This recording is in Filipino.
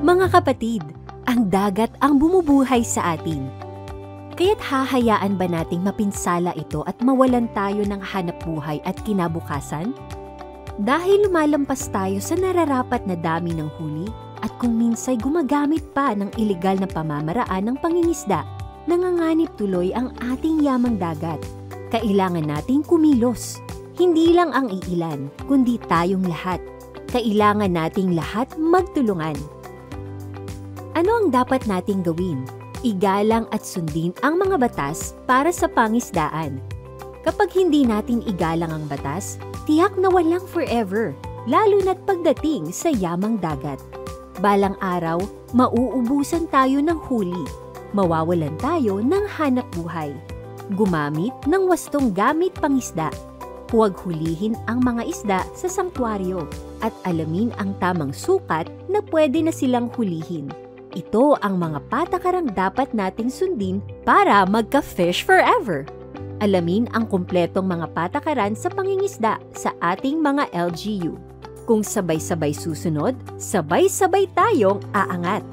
Mga kapatid, ang dagat ang bumubuhay sa atin. Kaya't hahayaan ba nating mapinsala ito at mawalan tayo ng hanapbuhay at kinabukasan? Dahil lumalampas tayo sa nararapat na dami ng huli at kung minsay gumagamit pa ng ilegal na pamamaraan ng pangingisda, nanganganib tuloy ang ating yamang dagat. Kailangan nating kumilos. Hindi lang ang iilan, kundi tayong lahat. Kailangan nating lahat magtulungan. Ano ang dapat nating gawin? Igalang at sundin ang mga batas para sa pangisdaan. Kapag hindi natin igalang ang batas, tiyak na walang forever, lalo na't pagdating sa yamang dagat. Balang araw, mauubusan tayo ng huli, mawawalan tayo ng hanap buhay. Gumamit ng wastong gamit pangisda. Huwag hulihin ang mga isda sa sangtuaryo at alamin ang tamang sukat na pwede na silang hulihin. Ito ang mga patakarang dapat nating sundin para magka-fish forever. Alamin ang kumpletong mga patakaran sa pangingisda sa ating mga LGU. Kung sabay-sabay susunod, sabay-sabay tayong aangat.